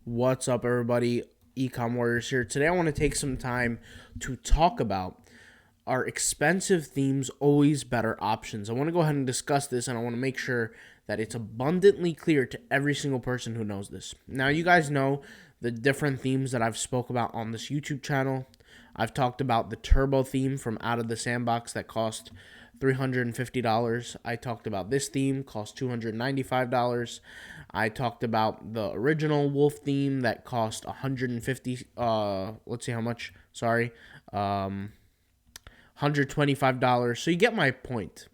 What's up, everybody? Ecom Warriors here. Today, I want to take some time to talk about are expensive themes always better options? I want to go ahead and discuss this, and I want to make sure that it's abundantly clear to every single person who knows this. Now, you guys know the different themes that I've spoke about on this YouTube channel. I've talked about the turbo theme from Out of the Sandbox that cost $350. I talked about this theme, cost $295. I talked about the original wolf theme that cost 150. Let's see how much. Sorry, $125. So you get my point.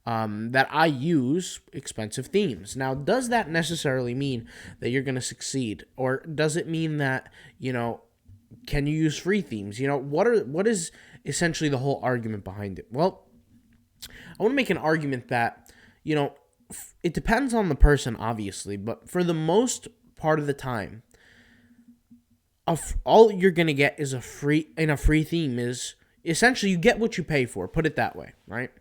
That I use expensive themes. Now, does that necessarily mean that you're going to succeed, or does it mean that can you use free themes? What is essentially the whole argument behind it? Well, I want to make an argument that it depends on the person, obviously, but for the most part of the time, all you're gonna get is a free theme is essentially you get what you pay for. Put it that way, right?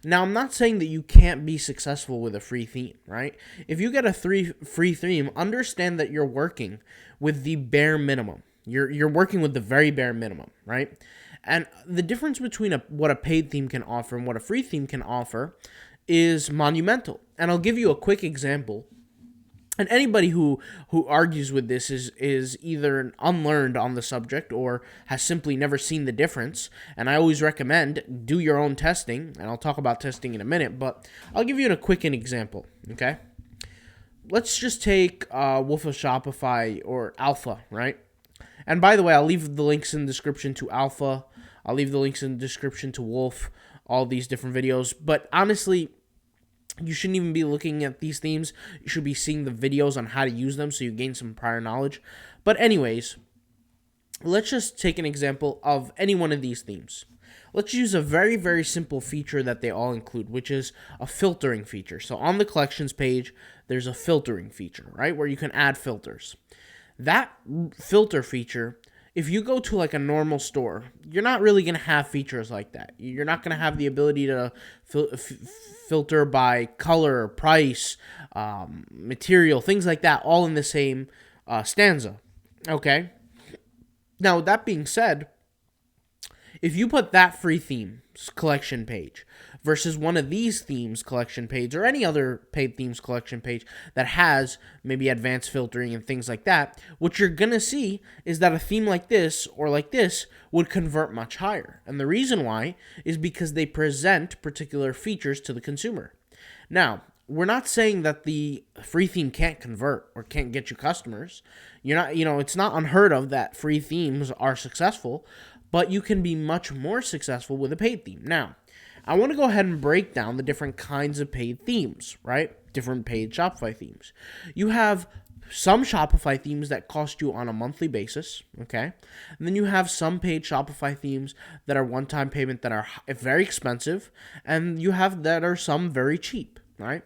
Now, I'm not saying that you can't be successful with a free theme, right? If you get a free theme, understand that you're working with the bare minimum. You're working with the very bare minimum, right? And the difference between what a paid theme can offer and what a free theme can offer is monumental. And I'll give you a quick example. And anybody who argues with this is either unlearned on the subject or has simply never seen the difference. And I always recommend do your own testing, and I'll talk about testing in a minute, but I'll give you a quick example, okay? Let's just take Wolf of Shopify or Alpha, right? And by the way, I'll leave the links in the description to Alpha. I'll leave the links in the description to Wolf, all these different videos. But honestly, you shouldn't even be looking at these themes. You should be seeing the videos on how to use them so you gain some prior knowledge. But anyways, let's just take an example of any one of these themes. Let's use a very, very simple feature that they all include, which is a filtering feature. So on the collections page, there's a filtering feature, right, where you can add filters. That filter feature, if you go to like a normal store, you're not really going to have features like that. You're not going to have the ability to filter by color, price, material, things like that, all in the same stanza. Okay? Now, with that being said, if you put that free themes collection page versus one of these themes collection page or any other paid themes collection page that has maybe advanced filtering and things like that, what you're going to see is that a theme like this or like this would convert much higher. And the reason why is because they present particular features to the consumer. Now, we're not saying that the free theme can't convert or can't get you customers. It's not unheard of that free themes are successful, but you can be much more successful with a paid theme. Now, I want to go ahead and break down the different kinds of paid themes, right? Different paid Shopify themes. You have some Shopify themes that cost you on a monthly basis, okay? And then you have some paid Shopify themes that are one-time payment that are very expensive, and you have that are some very cheap, right?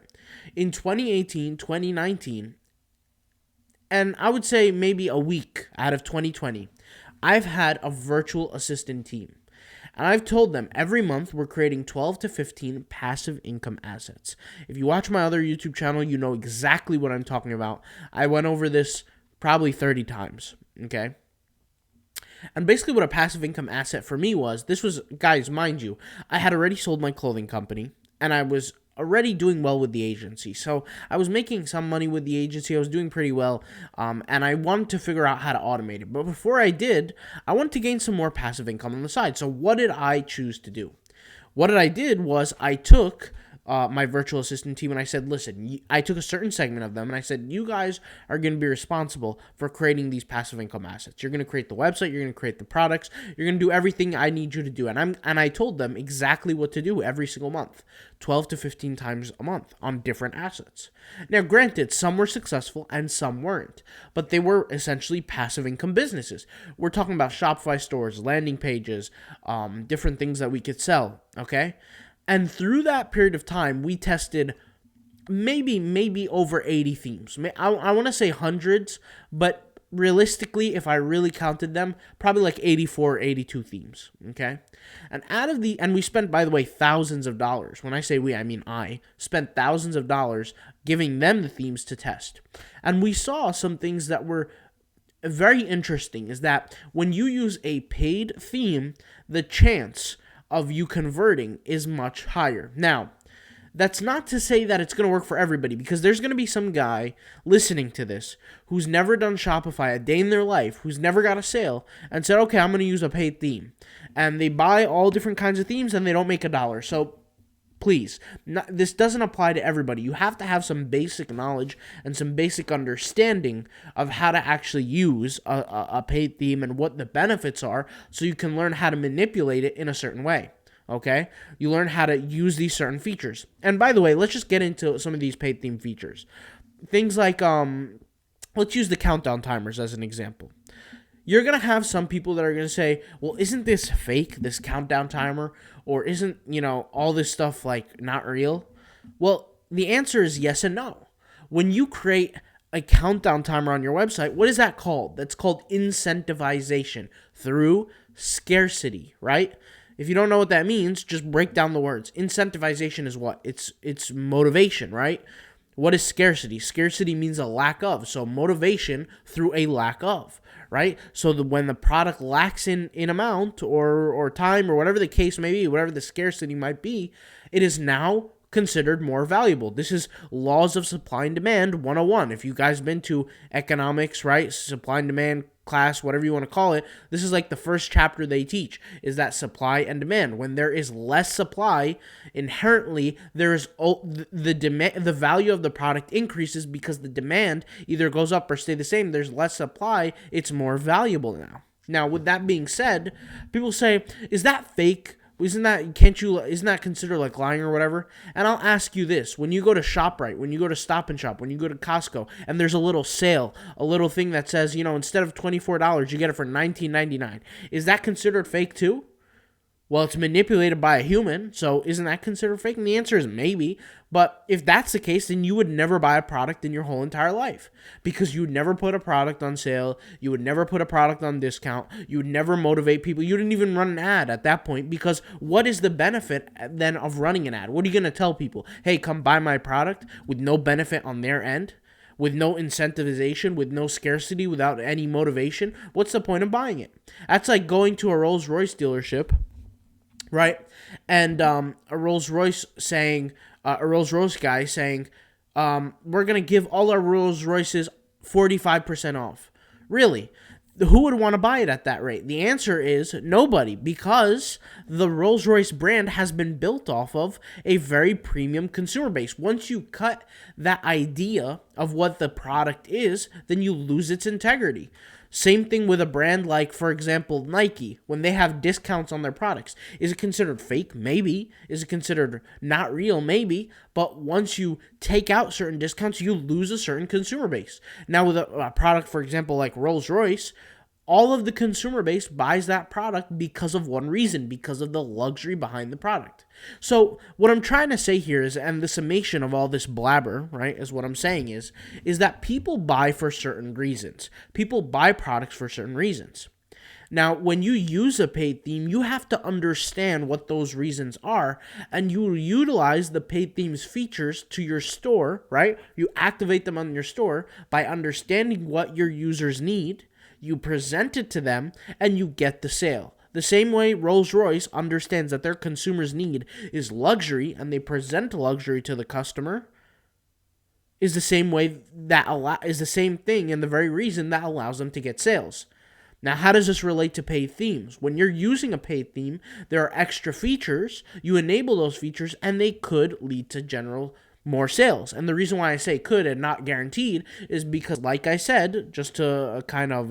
In 2018, 2019, and I would say maybe a week out of 2020, I've had a virtual assistant team, and I've told them every month we're creating 12 to 15 passive income assets. If you watch my other YouTube channel, you know exactly what I'm talking about. I went over this probably 30 times, okay? And basically what a passive income asset for me was, guys, mind you, I had already sold my clothing company, and I was already doing well with the agency. So I was making some money with the agency. I was doing pretty well, and I wanted to figure out how to automate it. But before I did, I wanted to gain some more passive income on the side. So what did I choose to do? What I did was I took my virtual assistant team and I said, listen, I took a certain segment of them and I said, you guys are going to be responsible for creating these passive income assets. You're going to create the website, you're going to create the products, you're going to do everything I need you to do. And I told them exactly what to do every single month, 12 to 15 times a month on different assets. Now, granted, some were successful and some weren't, but they were essentially passive income businesses. We're talking about Shopify stores, landing pages, different things that we could sell, okay? And through that period of time, we tested maybe over 80 themes. I want to say hundreds, but realistically, if I really counted them, probably like 84, 82 themes, okay? And we spent, by the way, thousands of dollars. When I say we, I mean I spent thousands of dollars giving them the themes to test. And we saw some things that were very interesting is that when you use a paid theme, the chance of you converting is much higher. Now, that's not to say that it's going to work for everybody, because there's going to be some guy listening to this who's never done Shopify a day in their life, who's never got a sale, and said, okay, I'm going to use a paid theme. And they buy all different kinds of themes and they don't make $1. So please, this doesn't apply to everybody. You have to have some basic knowledge and some basic understanding of how to actually use a paid theme and what the benefits are, so you can learn how to manipulate it in a certain way. Okay? You learn how to use these certain features. And by the way, let's just get into some of these paid theme features. Things like, let's use the countdown timers as an example. You're going to have some people that are going to say, well, isn't this fake, this countdown timer? Or isn't, all this stuff like not real? Well, the answer is yes and no. When you create a countdown timer on your website, what is that called? That's called incentivization through scarcity, right? If you don't know what that means, just break down the words. Incentivization is what? It's motivation, right? What is scarcity? Scarcity means a lack of. So motivation through a lack of, right? So when the product lacks in amount or time or whatever the case may be, whatever the scarcity might be, it is now considered more valuable. This is laws of supply and demand 101. If you guys been to economics, right? Supply and demand class, whatever you want to call it, this is like the first chapter they teach, is that supply and demand. When there is less supply, inherently there is the demand, the value of the product increases because the demand either goes up or stay the same. There's less supply, it's more valuable now. Now, with that being said, people say, is that fake? Isn't that considered like lying or whatever? And I'll ask you this: when you go to ShopRite, when you go to Stop and Shop, when you go to Costco, and there's a little sale, a little thing that says, instead of $24, you get it for $19.99. Is that considered fake too? Well, it's manipulated by a human, so isn't that considered fake? And the answer is maybe. But if that's the case, then you would never buy a product in your whole entire life, because you would never put a product on sale. You would never put a product on discount. You would never motivate people. You didn't even run an ad at that point, because what is the benefit then of running an ad? What are you going to tell people? Hey, come buy my product with no benefit on their end, with no incentivization, with no scarcity, without any motivation? What's the point of buying it? That's like going to a Rolls-Royce dealership, right? And a Rolls-Royce guy saying, we're going to give all our Rolls-Royces 45% off. Really? Who would want to buy it at that rate? The answer is nobody, because the Rolls-Royce brand has been built off of a very premium consumer base. Once you cut that idea of what the product is, then you lose its integrity. Same thing with a brand like, for example, Nike. When they have discounts on their products, is it considered fake? Maybe. Is it considered not real? Maybe. But once you take out certain discounts, you lose a certain consumer base. Now with a product, for example, like Rolls-Royce, all of the consumer base buys that product because of one reason, because of the luxury behind the product. So what I'm trying to say here is, and the summation of all this blabber, right, is what I'm saying is that people buy for certain reasons. People buy products for certain reasons. Now, when you use a paid theme, you have to understand what those reasons are, and you utilize the paid theme's features to your store, right? You activate them on your store by understanding what your users need. You present it to them, and you get the sale. The same way Rolls-Royce understands that their consumers' need is luxury, and they present luxury to the customer, is the same way is the same thing and the very reason that allows them to get sales. Now, how does this relate to paid themes? When you're using a paid theme, there are extra features. You enable those features, and they could lead to more sales. And the reason why I say could and not guaranteed is because, like I said, just to kind of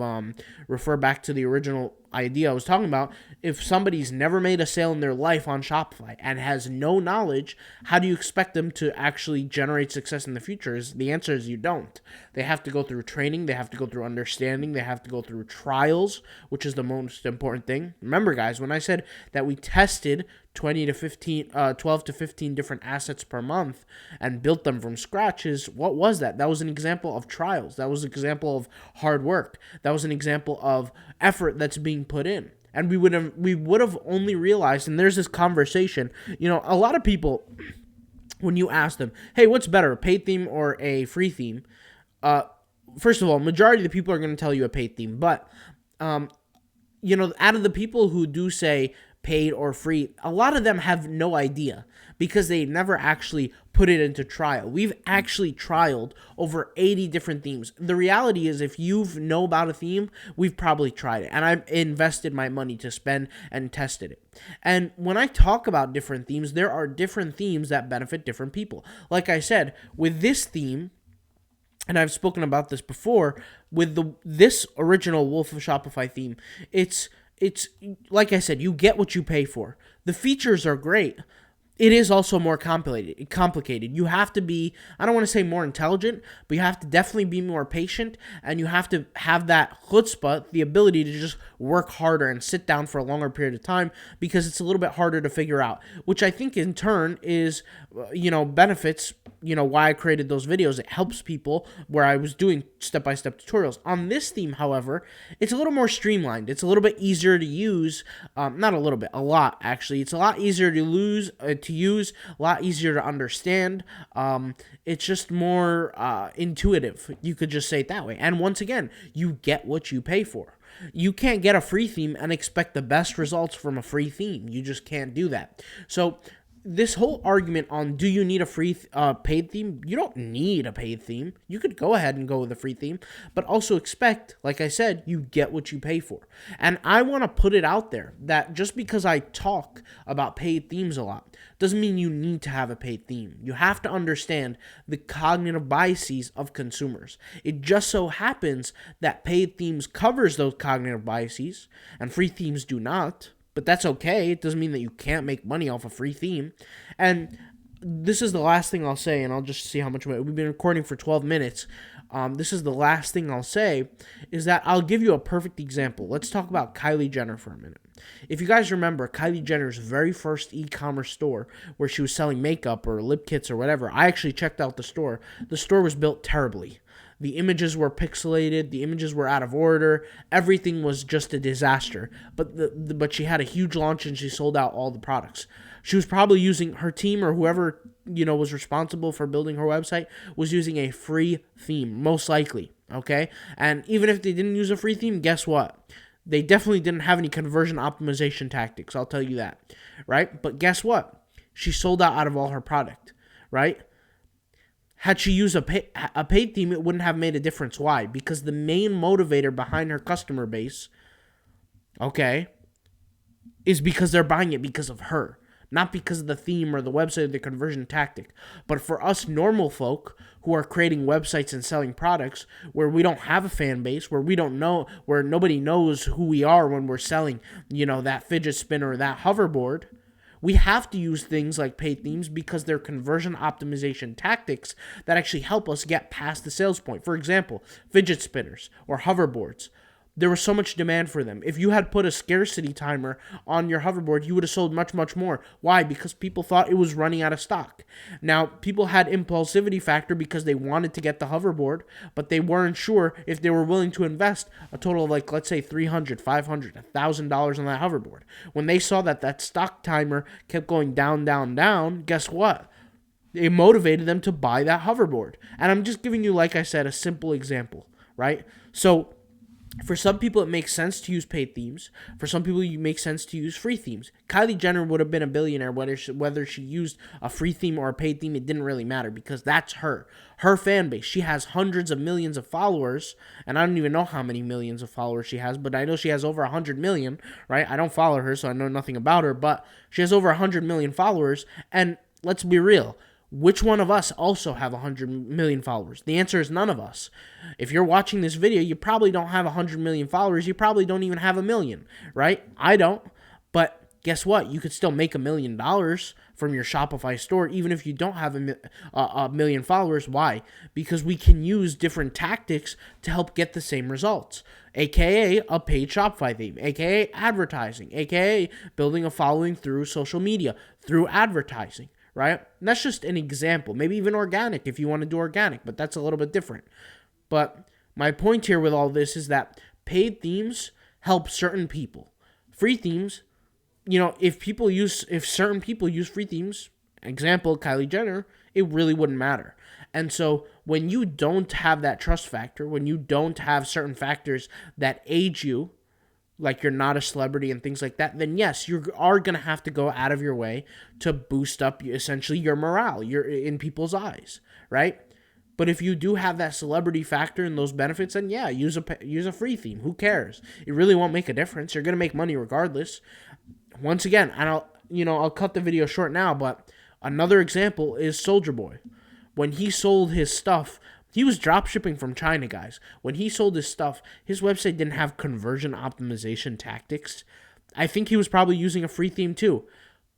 refer back to the original idea I was talking about, if somebody's never made a sale in their life on Shopify and has no knowledge, how do you expect them to actually generate success in the future? The answer is you don't. They have to go through training, they have to go through understanding, they have to go through trials, which is the most important thing. Remember, guys, when I said that we tested 12 to 15 different assets per month and built them from scratch, what was that? That was an example of trials. That was an example of hard work. That was an example of effort that's being put in. And we would have only realized, and there's this conversation, a lot of people, when you ask them, hey, what's better, a paid theme or a free theme? first of all, majority of the people are going to tell you a paid theme, but out of the people who do say paid or free, a lot of them have no idea because they never actually put it into trial. We've actually trialed over 80 different themes. The reality is, if you know about a theme, we've probably tried it, and I've invested my money to spend and tested it. And when I talk about different themes, there are different themes that benefit different people. Like I said, with this theme, and I've spoken about this before, with this original Wolf of Shopify theme, it's like I said, you get what you pay for. The features are great. It is also more complicated. You have to be, I don't want to say more intelligent, but you have to definitely be more patient, and you have to have that chutzpah, the ability to just work harder and sit down for a longer period of time, because it's a little bit harder to figure out, which I think in turn is, benefits, why I created those videos. It helps people where I was doing step-by-step tutorials. On this theme, however, it's a little more streamlined. It's a little bit easier to use. Not a little bit, a lot, actually. It's a lot easier to use, a lot easier to understand. It's just more intuitive. You could just say it that way. And once again, you get what you pay for. You can't get a free theme and expect the best results from a free theme. You just can't do that. So this whole argument on, do you need a free paid theme? You don't need a paid theme. You could go ahead and go with a free theme, but also expect, like I said, you get what you pay for. And I want to put it out there that just because I talk about paid themes a lot doesn't mean you need to have a paid theme. You have to understand the cognitive biases of consumers. It just so happens that paid themes covers those cognitive biases and free themes do not. But that's okay. It doesn't mean that you can't make money off a free theme. And this is the last thing I'll say, and I'll just see how much we've been recording for 12 minutes. This is the last thing I'll say, is that I'll give you a perfect example. Let's talk about Kylie Jenner for a minute. If you guys remember Kylie Jenner's very first e-commerce store where she was selling makeup or lip kits or whatever, I actually checked out the store. The store was built terribly. The images were pixelated. The images were out of order. Everything was just a disaster. But she had a huge launch and she sold out all the products. She was probably using, her team or whoever was responsible for building her website was using a free theme, most likely. Okay, and even if they didn't use a free theme, guess what? They definitely didn't have any conversion optimization tactics. I'll tell you that, right? But guess what? She sold out of all her product, right? Had she used a paid theme, it wouldn't have made a difference. Why? Because the main motivator behind her customer base, okay, is because they're buying it because of her. Not because of the theme or the website or the conversion tactic. But for us normal folk who are creating websites and selling products where we don't have a fan base, where we don't know, where nobody knows who we are when we're selling, that fidget spinner or that hoverboard, we have to use things like paid themes because they're conversion optimization tactics that actually help us get past the sales point. For example, fidget spinners or hoverboards. There was so much demand for them. If you had put a scarcity timer on your hoverboard, you would have sold much, much more. Why? Because people thought it was running out of stock. Now, people had impulsivity factor because they wanted to get the hoverboard, but they weren't sure if they were willing to invest a total of, like, let's say $300, $500, $1,000 on that hoverboard. When they saw that stock timer kept going down, down, down, guess what? It motivated them to buy that hoverboard. And I'm just giving you, like I said, a simple example, right? So for some people, it makes sense to use paid themes. For some people, it makes sense to use free themes. Kylie Jenner would have been a billionaire whether she used a free theme or a paid theme. It didn't really matter because that's her. Her fan base. She has hundreds of millions of followers, and I don't even know how many millions of followers she has, but I know she has over 100 million, right? I don't follow her, so I know nothing about her, but she has over 100 million followers, and let's be real. Which one of us also have 100 million followers? The answer is none of us. If you're watching this video, you probably don't have 100 million followers. You probably don't even have a million, right? I don't. But guess what? You could still make $1 million from your Shopify store, even if you don't have a million followers. Why? Because we can use different tactics to help get the same results, aka a paid Shopify theme, aka advertising, aka building a following through social media, through advertising. Right? And that's just an example. Maybe even organic if you want to do organic, but that's a little bit different. But my point here with all this is that paid themes help certain people. Free themes, if certain people use free themes, example, Kylie Jenner, it really wouldn't matter. And so when you don't have that trust factor, when you don't have certain factors that aid you, like you're not a celebrity and things like that, then yes, you are going to have to go out of your way to boost up essentially your morale, you're in people's eyes, right? But if you do have that celebrity factor and those benefits, then yeah, use a free theme. Who cares? It really won't make a difference. You're going to make money regardless. Once again, I'll cut the video short now, but another example is Soulja Boy. When he sold his stuff, he was drop shipping from China, guys. When he sold his stuff, his website didn't have conversion optimization tactics. I think he was probably using a free theme too.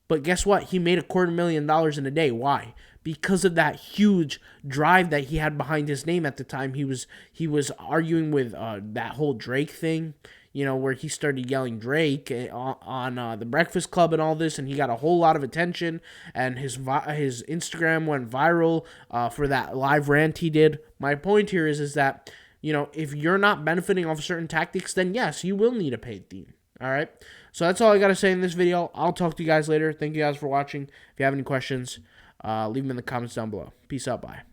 But guess what? He made $250,000 in a day. Why? Because of that huge drive that he had behind his name at the time. He was arguing with that whole Drake thing, where he started yelling Drake on the Breakfast Club and all this, and he got a whole lot of attention, and his Instagram went viral for that live rant he did. My point here is that, if you're not benefiting off certain tactics, then yes, you will need a paid theme. All right. So that's all I got to say in this video. I'll talk to you guys later. Thank you guys for watching. If you have any questions, leave them in the comments down below. Peace out. Bye.